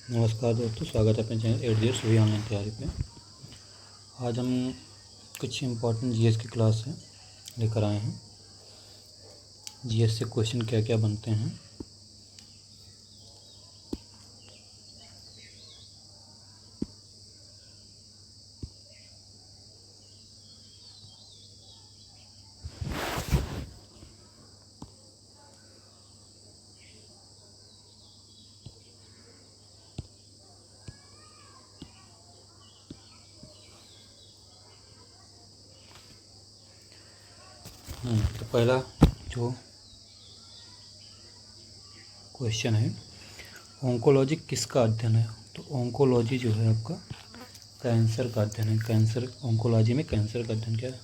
नमस्कार दोस्तों, स्वागत है अपने चैनल 8 सभी ऑनलाइन तैयारी पे। आज हम कुछ इम्पोर्टेंट जीएस की क्लास है लेकर आए हैं। जीएस से क्वेश्चन क्या क्या बनते हैं। तो पहला जो क्वेश्चन है, ओंकोलॉजी किसका अध्ययन है। तो ओंकोलॉजी जो है आपका कैंसर का अध्ययन है। कैंसर ओंकोलॉजी में कैंसर का अध्ययन क्या है।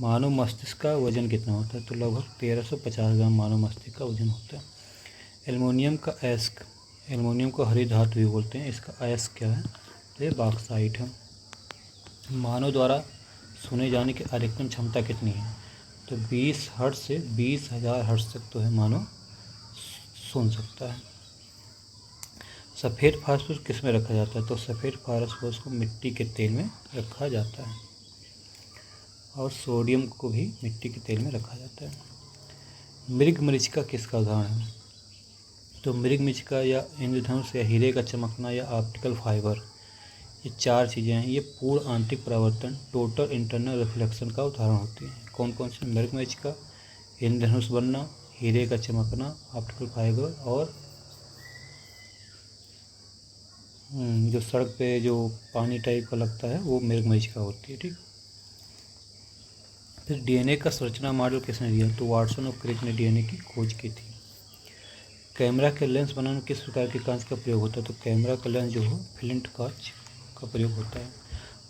मानव मस्तिष्क का वजन कितना होता है। तो लगभग 1350 ग्राम मानव मस्तिष्क का वजन होता है। एल्युमिनियम का अयस्क, एल्युमिनियम को हरी धातु भी बोलते हैं, इसका अयस्क क्या है। तो ये बॉक्साइट है। मानव द्वारा सुने जाने की अधिकतम क्षमता कितनी है। तो 20 हर्ट्ज से 20,000 हर्ट्ज तक तो है मानव सुन सकता है। सफ़ेद फास्फोरस किस में रखा जाता है। तो सफ़ेद फास्फोरस को मिट्टी के तेल में रखा जाता है और सोडियम को भी मिट्टी के तेल में रखा जाता है। मृगमरीचिका किसका उदाहरण है। तो मृगमरीचिका या इंद्रधनुष या हीरे का चमकना या ऑप्टिकल फाइबर, ये चार चीज़ें हैं। ये पूर्ण आंतरिक परावर्तन, टोटल इंटरनल रिफ्लेक्शन का उदाहरण होती हैं। कौन कौन से। मृगमरीचिका, इंद्रधनुष बनना, हीरे का चमकना, ऑप्टिकल फाइबर और जो सड़क पे जो पानी टाइप का लगता है वो मृगमरीचिका होती है। ठीक। फिर डीएनए का संरचना मॉडल किसने दिया। तो वाटसन और क्रिक ने डीएनए की खोज की थी। कैमरा के लेंस बनाने में किस प्रकार के कांच का प्रयोग होता है। तो कैमरा का लेंस जो है फ्लिंट कांच का प्रयोग होता है।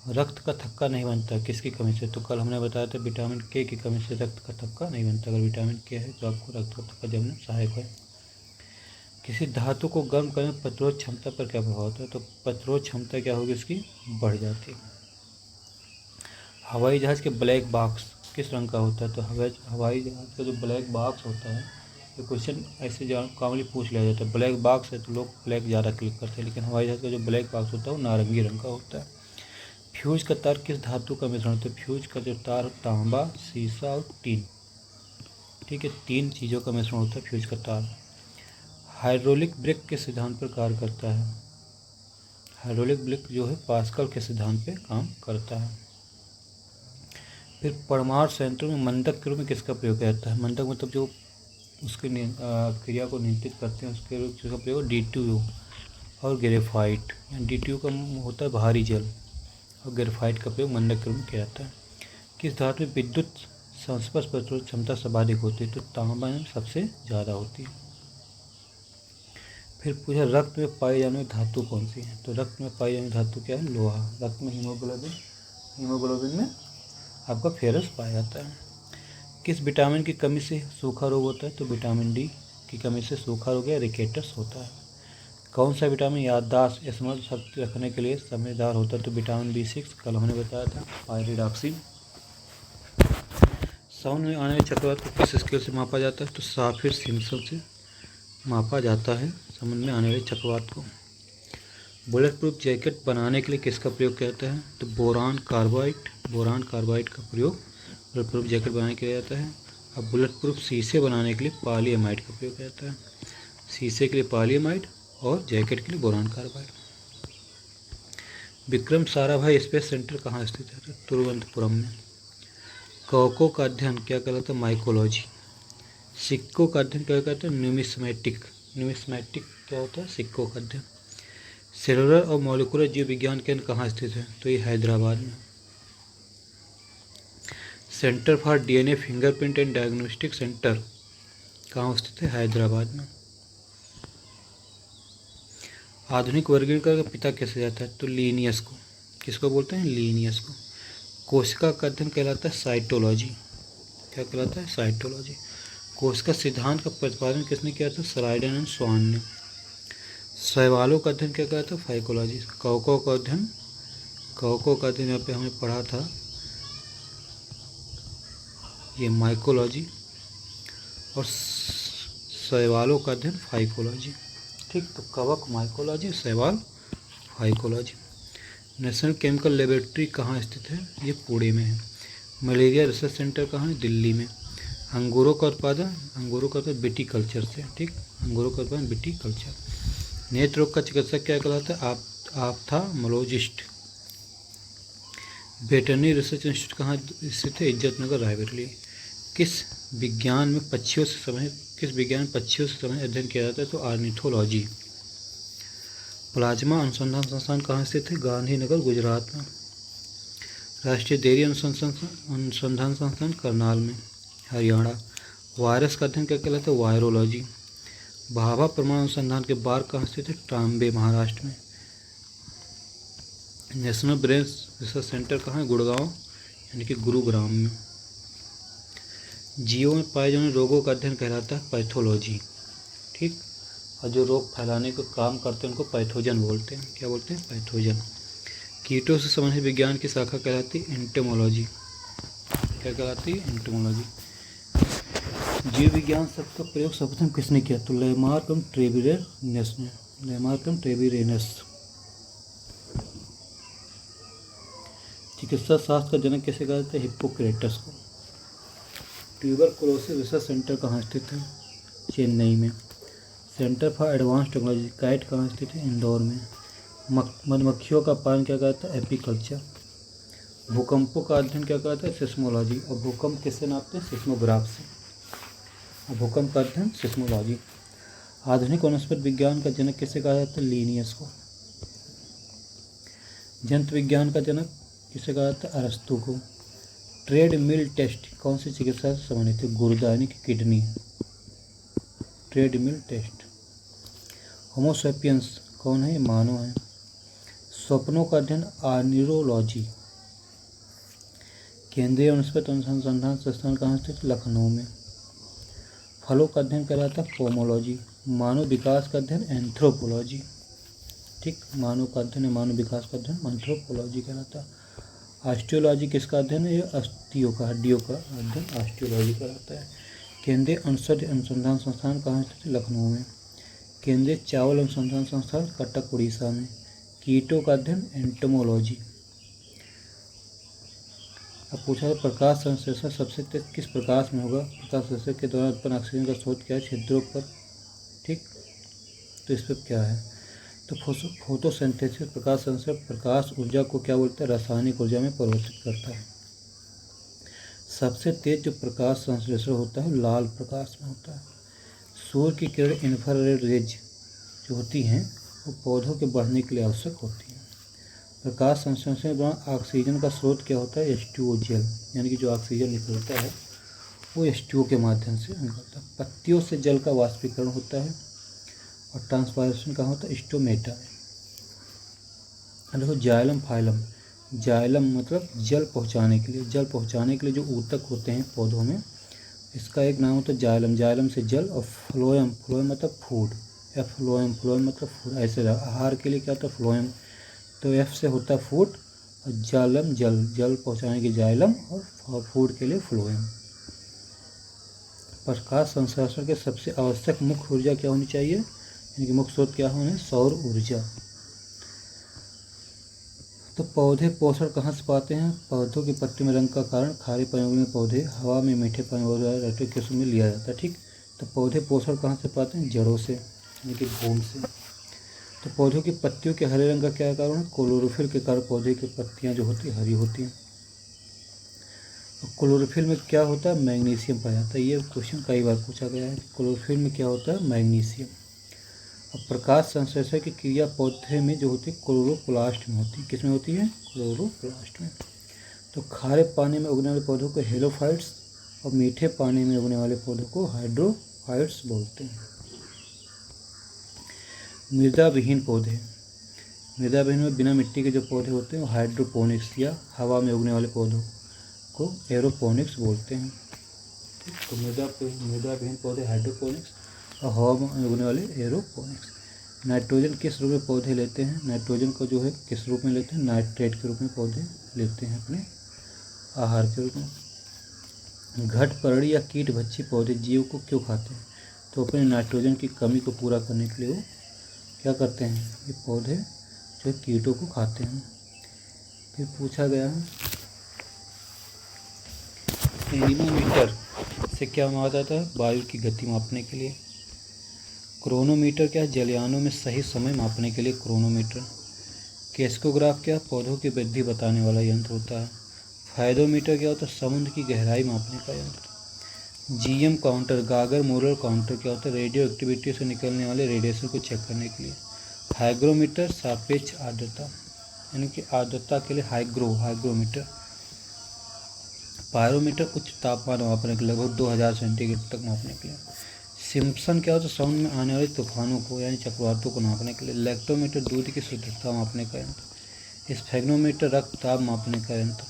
रक्त का थक्का नहीं बनता किसकी कमी से। तो कल हमने बताया था विटामिन के की कमी से रक्त का थक्का नहीं बनता। अगर विटामिन के है तो आपको रक्त का थक्का जमने में सहायक है। किसी धातु को गर्म करने में प्रतिरोध क्षमता पर क्या प्रभाव होता है। तो प्रतिरोध क्षमता क्या होगी उसकी, बढ़ जाती है। हवाई जहाज़ के ब्लैक बॉक्स किस रंग का होता है। तो हवाई जहाज़ का जो ब्लैक बॉक्स होता है, ये क्वेश्चन ऐसे कॉमनली पूछ लिया जाता है। ब्लैक बॉक्स है तो लोग ब्लैक ज़्यादा क्लिक करते हैं, लेकिन हवाई जहाज़ का जो ब्लैक बॉक्स होता है वो नारंगी रंग का होता है। फ्यूज का तार किस धातु का मिश्रण होता है। फ्यूज का जो तार तांबा, सीसा और टीन, ठीक है, 3 चीज़ों का मिश्रण होता है फ्यूज का तार। हाइड्रोलिक ब्रेक के सिद्धांत पर कार्य करता है। हाइड्रोलिक ब्रेक जो है पास्कल के सिद्धांत पे काम करता है। फिर परमाणु संयंत्रों में मंदक के रूप में किसका प्रयोग किया जाता है। मंदक मतलब जो उसके क्रिया को नियंत्रित करते हैं, उसके रूप का प्रयोग DTU और ग्रेफाइट। DTU का होता है भारी जल और ग्रेफाइट का प्रयोग मंदक के रूप में किया जाता है। किस धातु में विद्युत संस्पर्श प्रतिरोध क्षमता सर्वाधिक होती है। तो तांबा में सबसे ज़्यादा होती है। फिर पूछा रक्त में पाई जाने वाली धातु कौन सी है। तो रक्त में पाई जाने वाली धातु क्या है, लोहा। रक्त में हीमोग्लोबिन में आपका फेरस पाया जाता है। किस विटामिन की कमी से सूखा रोग होता है। तो विटामिन डी की कमी से सूखा रोग या रिकेटस होता है। कौन सा विटामिन याददाश्त स्मृति शक्ति रखने के लिए समझदार होता है। तो विटामिन B6, कल हमने बताया था। पायरिडॉक्सिन। साउंड में आने वाले चक्रवात को किस स्केल से मापा जाता है। तो साफिर सिम्पसन से मापा जाता है समुद्र में आने वाले चक्रवात को। बुलेट प्रूफ जैकेट बनाने के लिए किसका प्रयोग किया जाता है। तो बोरान कार्बाइड का प्रयोग बुलेट प्रूफ जैकेट बनाने के लिए जाता है। अब बुलेट प्रूफ शीशे बनाने के लिए पॉलीएमाइड का प्रयोग किया जाता है। शीशे के लिए पॉलीएमाइड और जैकेट के लिए boron carbide. Vikram Sarabhai space centre कहाँ स्थित है। तो तिरुवनंतपुरम में। कवकों का अध्ययन क्या कहलाता है, माइकोलॉजी। सिक्कों का अध्ययन क्या कहते हैं, न्यूमिस्मैटिक क्या होता है, सिक्कों का अध्ययन। सेलुलर और मॉलिक्यूलर जीव विज्ञान केंद्र कहाँ स्थित है। तो ये हैदराबाद में। Centre for DNA fingerprint and diagnostic centre कहाँ स्थित है, हैदराबाद में। आधुनिक वर्गीकरण का पिता कैसे जाता है। तो लीनियस को। किसको बोलते हैं, लीनियस को। कोशिका का अध्ययन कहलाता है साइटोलॉजी। क्या कहलाता है, साइटोलॉजी। कोशिका सिद्धांत का प्रतिपादन किसने किया था, श्राइडन एंड स्वान ने। शैवालों का अध्ययन क्या कहलाता है, फाइकोलॉजी। कवकों का अध्ययन यहाँ पे हमें पढ़ा था ये माइकोलॉजी, और शैवालों का अध्ययन फाइकोलॉजी। ठीक। तो कवक माइकोलॉजी, शैवाल फाइकोलॉजी। नेशनल केमिकल लेबोरेटरी कहाँ स्थित है? ये पुणे में है। मलेरिया रिसर्च सेंटर कहाँ है? दिल्ली में। अंगूरों का उत्पादन विटीकल्चर से। ठीक, अंगूरों का उत्पादन विटीकल्चर। नेत्र रोग का चिकित्सक क्या कहलाता है? ऑप्थाल्मोलॉजिस्ट। वेटरनरी रिसर्च इंस्टीट्यूट कहाँ स्थित है? इज्जतनगर, रायबरेली। किस विज्ञान में पक्षियों से संबंधित अध्ययन किया जाता है? तो ऑर्निथोलॉजी। प्लाज्मा अनुसंधान संस्थान कहाँ स्थित है? गांधीनगर, गुजरात में। राष्ट्रीय डेयरी अनुसंधान संस्थान करनाल में, हरियाणा। वायरस का अध्ययन क्या कहलाता है? वायरोलॉजी। भाभा परमाणु अनुसंधान के बार कहाँ स्थित है? ट्राम्बे, महाराष्ट्र में। नेशनल ब्रेन रिसर्च सेंटर कहाँ है? गुड़गांव यानी कि गुरुग्राम में। जीवों में पाए जाने रोगों का अध्ययन कहलाता है पैथोलॉजी। ठीक, और जो रोग फैलाने का काम करते हैं उनको पैथोजन बोलते हैं। क्या बोलते हैं? पैथोजन। कीटों से संबंधित विज्ञान की शाखा कहलाती है एंटोमोलॉजी। क्या कहलाती है? एंटोमोलॉजी। जीव विज्ञान शब्द का प्रयोग सर्वप्रथम किसने किया? तो लैमार्क ट्रेविरेनस ने। Lamarck Treviranus. चिकित्सा शास्त्र का जनक कैसे कहा जाता है? हिप्पोक्रेटस को। ट्यूबरकुलोसिस रिसर्च सेंटर कहाँ स्थित है? चेन्नई में। Centre for advance technology CAT कहाँ स्थित है? इंदौर में। मधुमक्खियों का पालन क्या कहता है? एपीकल्चर। भूकंपों का अध्ययन क्या कहता है? सिस्मोलॉजी। और भूकंप किससे नापते हैं? सिस्मोग्राफ से। और भूकंप का अध्ययन सिस्मोलॉजी। आधुनिक वनस्पति विज्ञान का जनक किसे कहा जाता है? लिनियस को। जंतु विज्ञान का जनक किसे कहा जाता है? अरस्तु को। ट्रेड मिल टेस्ट कौन सी चिकित्सा से संबंधित है? गुर्दा यानी कि किडनी। ट्रेड मिल टेस्ट। होमोसेपियंस कौन है? मानव है। स्वप्नों का अध्ययन आर्निरोलॉजी। केंद्रीय वनस्पति अनुसंधान संस्थान कहाँ स्थित? लखनऊ में। फलों का अध्ययन कहलाता है पोमोलॉजी। मानव विकास का अध्ययन एंथ्रोपोलॉजी। ठीक, मानव का अध्ययन है, मानव विकास का अध्ययन एंथ्रोपोलॉजी कहलाता है। ऑस्टियोलॉजी किसका अध्ययन है? ये अस्थियों का, हड्डियों का अध्ययन ऑस्टियोलॉजी कहलाता है। केंद्रीय औषधि अनुसंधान संस्थान कहाँ स्थित है? लखनऊ में। केंद्रीय चावल अनुसंधान संस्थान कटक, उड़ीसा में। कीटों का अध्ययन एंटोमोलॉजी। अब पूछा है प्रकाश संश्लेषण सबसे तेज किस प्रकाश में होगा? प्रकाश संश्लेषण के दौरान उत्पन्न ऑक्सीजन का स्रोत क्या है? छिद्रों पर। ठीक, तो इस पर क्या है? तो फोटोसिंथेसिस प्रकाश संश्लेषण प्रकाश ऊर्जा को क्या बोलते हैं? रासायनिक ऊर्जा में परिवर्तित करता है। सबसे तेज जो प्रकाश संश्लेषण होता है लाल प्रकाश में होता है। सूर्य की किरण इंफ्रारेड रेज जो होती हैं वो पौधों के बढ़ने के लिए आवश्यक होती हैं। प्रकाश संश्लेषण के दौरान ऑक्सीजन का स्रोत क्या होता है? H2O जेल, यानी कि जो ऑक्सीजन निकलता है वो H2O के माध्यम से निकलता है। पत्तियों से जल का वाष्पीकरण होता है और ट्रांसपायरेशन का होता है स्टोमेटा में। देखो जाइलम फाइलम, जाइलम मतलब जल पहुंचाने के लिए, जल पहुंचाने के लिए जो ऊतक होते हैं पौधों में, इसका एक नाम होता है जाइलम, जाइलम से जल। और फ्लोएम, फ्लोएम मतलब फूड, या फ्लोएम, फ्लोएम मतलब फूड। ऐसे आहार के लिए क्या होता है? फ्लोएम। तो एफ से होता है फूड और जाइलम जल, जल पहुंचाने के जाइलम, और फूड के लिए फ्लोएम। प्रकाश संश्लेषण के सबसे आवश्यक मुख्य ऊर्जा क्या होनी चाहिए? यानी कि मुख्य स्रोत क्या होने? सौर ऊर्जा। तो पौधे पोषण कहाँ से पाते हैं? पौधों की पत्ती में रंग का कारण खारे पानी में पौधे, हवा में मीठे पानी और किस्म में लिया जाता है। ठीक, तो पौधे पोषण कहाँ से पाते हैं? जड़ों से, यानी कि भूल से। तो पौधों की पत्तियों के हरे रंग का क्या कारण है? क्लोरोफिल के कारण पौधे की पत्तियाँ जो होती हैं हरी होती हैं। और क्लोरोफिल में क्या होता है? मैग्नीशियम पाया जाता है। ये क्वेश्चन कई बार पूछा गया है। क्लोरोफिल में क्या होता है? मैग्नीशियम। और प्रकाश संश्लेषण की क्रिया पौधे में जो होती है क्लोरोप्लास्ट में होती है। किस में होती है? क्लोरोप्लास्ट में। तो खारे पानी में उगने वाले पौधों को हेलोफाइट्स और मीठे पानी में उगने वाले पौधों को हाइड्रोफाइट्स बोलते हैं। मृदा विहीन पौधे, मृदा विहीन में बिना मिट्टी के जो पौधे होते हैं वो हाइड्रोपोनिक्स, या हवा में उगने वाले पौधों को एरोपोनिक्स बोलते हैं। तो मृदा विहीन पौधे हाइड्रोपोनिक्स और हवा में उगने वाले एरोपोनिक्स। नाइट्रोजन किस रूप में पौधे लेते हैं? नाइट्रोजन को जो है किस रूप में लेते हैं? नाइट्रेट के रूप में पौधे लेते हैं अपने आहार के रूप में। घटपर्णी या कीट भक्षी पौधे जीव को क्यों खाते हैं? तो अपने नाइट्रोजन की कमी को पूरा करने के लिए वो क्या करते हैं, ये पौधे जो कीटों को खाते हैं। फिर पूछा गया एनीमोमीटर से क्या मापा जाता है, वायु की गति मापने के लिए। क्रोनोमीटर क्या है, जलयानों में सही समय मापने के लिए क्रोनोमीटर। केस्कोग्राफ क्या, पौधों की वृद्धि बताने वाला यंत्र होता है। फायदोमीटर क्या होता है, समुद्र की गहराई मापने का यंत्र। जीएम काउंटर, गागर मोरल काउंटर क्या होता है, रेडियो एक्टिविटी से निकलने वाले रेडिएशन को चेक करने के लिए। हाइग्रोमीटर, सापेक्ष आर्द्रता यानी कि आर्द्रता के लिए हाइग्रोमीटर। पायरोमीटर, उच्च तापमान मापने के लिए, लगभग 2000 सेंटीग्रेड तक मापने के लिए। सिम्पसन क्या होता है, समुद्र में आने वाले तूफानों को यानी चक्रवातों को नापने के लिए। लैक्टोमीटर, दूध की शुद्धता मापने का यंत्र। स्फेग्नोमीटर, रक्तचाप मापने का यंत्र।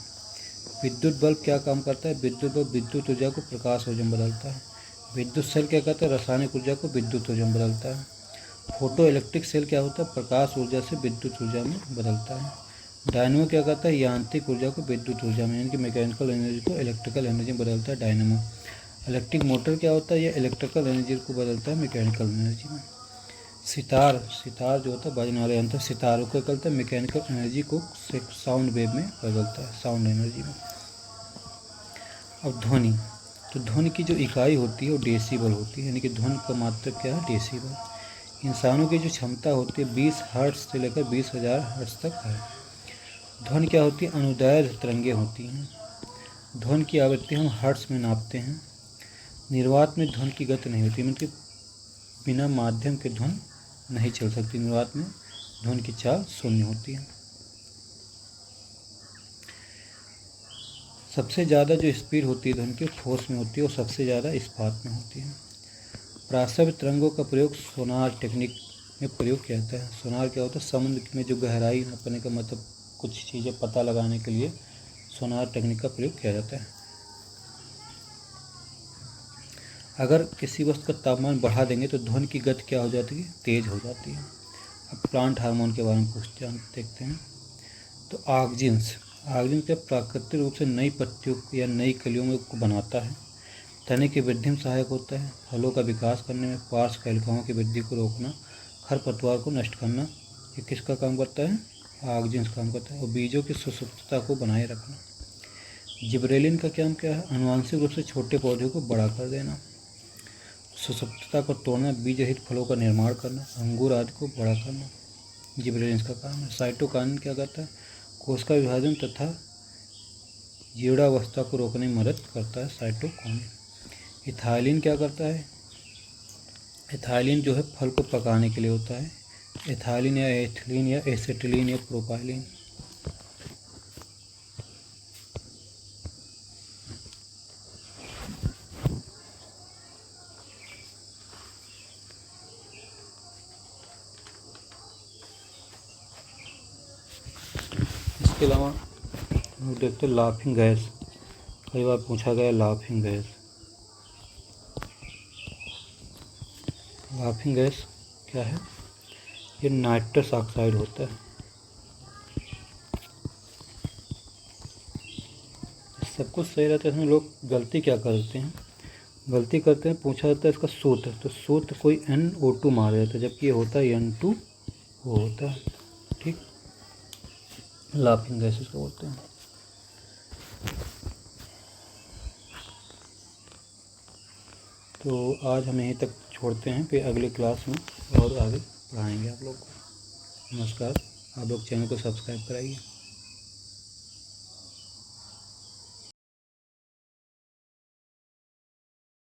विद्युत बल्ब क्या काम करता है, विद्युत बल्ब विद्युत ऊर्जा को प्रकाश ऊर्जा में बदलता है। विद्युत सेल क्या करता है, रासायनिक ऊर्जा को विद्युत ऊर्जा में बदलता है। फोटो इलेक्ट्रिक सेल क्या होता है, प्रकाश ऊर्जा से विद्युत ऊर्जा में बदलता है। डायनमो क्या करता है, यांत्रिक ऊर्जा को विद्युत ऊर्जा में यानी कि मैकेनिकल एनर्जी को इलेक्ट्रिकल एनर्जी में बदलता है डायनमो। इलेक्ट्रिक मोटर क्या होता है, यह इलेक्ट्रिकल एनर्जी को बदलता है मैकेनिकल एनर्जी में। सितार जो होता है बजने वाला यंत्र, सितारों को करता है मैकेनिकल एनर्जी को साउंड वेव में बदलता है, साउंड एनर्जी में। अब ध्वनि, तो ध्वनि की जो इकाई होती है वो डेसीबल होती है, यानी कि ध्वनि का मात्रक क्या है, डेसीबल। इंसानों की जो क्षमता होती है 20 हर्ट्ज से लेकर 20,000 हर्ट्ज तक है। ध्वनि क्या होती है, अनुदैर्ध्य तरंगें होती हैं। ध्वनि की आवृत्ति हम हर्ट्ज में नापते हैं। निर्वात में ध्वनि की गति नहीं होती, मतलब बिना माध्यम के ध्वनि नहीं चल सकती। निर्वात में ध्वनि की चाल शून्य होती है। सबसे ज़्यादा जो स्पीड होती है ध्वनि की ठोस में होती है और सबसे ज़्यादा इस्पात में होती है। प्रासव तरंगों का प्रयोग सोनार टेक्निक में प्रयोग किया जाता है। सोनार क्या होता है, समुद्र में जो गहराई नापने का मतलब कुछ चीज़ें पता लगाने के लिए सोनार टेक्निक का प्रयोग किया जाता है। अगर किसी वस्तु का तापमान बढ़ा देंगे तो ध्वनि की गति क्या हो जाती है, तेज हो जाती है। अब प्लांट हार्मोन के बारे में देखते हैं। तो ऑक्जिन्स क्या प्राकृतिक रूप से नई पत्तियों या नई कलियों को बनाता है। तने की वृद्धि में सहायक होता है। फलों का विकास करने में, पार्श्व कलिकाओं की वृद्धि को रोकना, खरपतवार को नष्ट करना, ये किसका काम करता है, ऑक्जिन्स काम करता है। और बीजों की सुसुप्तता को बनाए रखना। जिब्रेलिन का काम क्या है, आनुवांशिक रूप से छोटे पौधे को बड़ा कर देना। सुसुप्तता को तोड़ना, बीज रहित फलों का निर्माण करना, अंगूर आदि को बड़ा करना, जिब्रेलिन का काम है। साइटोकाइनेसिस क्या करता है, कोश का विभाजन तथा जीर्णावस्था को रोकने में मदद करता है साइटोकाइनेसिस। इथाइलिन क्या करता है, इथाइलिन जो है फल को पकाने के लिए होता है। इथाइलिन या एथिलीन या एसिटिलीन या प्रोपाइलिन। इसके अलावा हम देखते हैं लाफिंग गैस, कई बार पूछा गया लाफिंग गैस। लाफिंग गैस क्या है, ये नाइट्रस ऑक्साइड होता है। सब कुछ सही रहता है, इसमें लोग गलती क्या करते हैं, पूछा जाता है इसका सूत्र, तो सूत्र कोई NO2 मार देता है, जबकि ये होता है N2O होता है। ठीक, लाफिंग गैस इसको बोलते हैं। तो आज हम यहीं तक छोड़ते हैं, फिर अगले क्लास में और आगे पढ़ाएंगे आप लोग को। नमस्कार, आप लोग चैनल को सब्सक्राइब कराइए।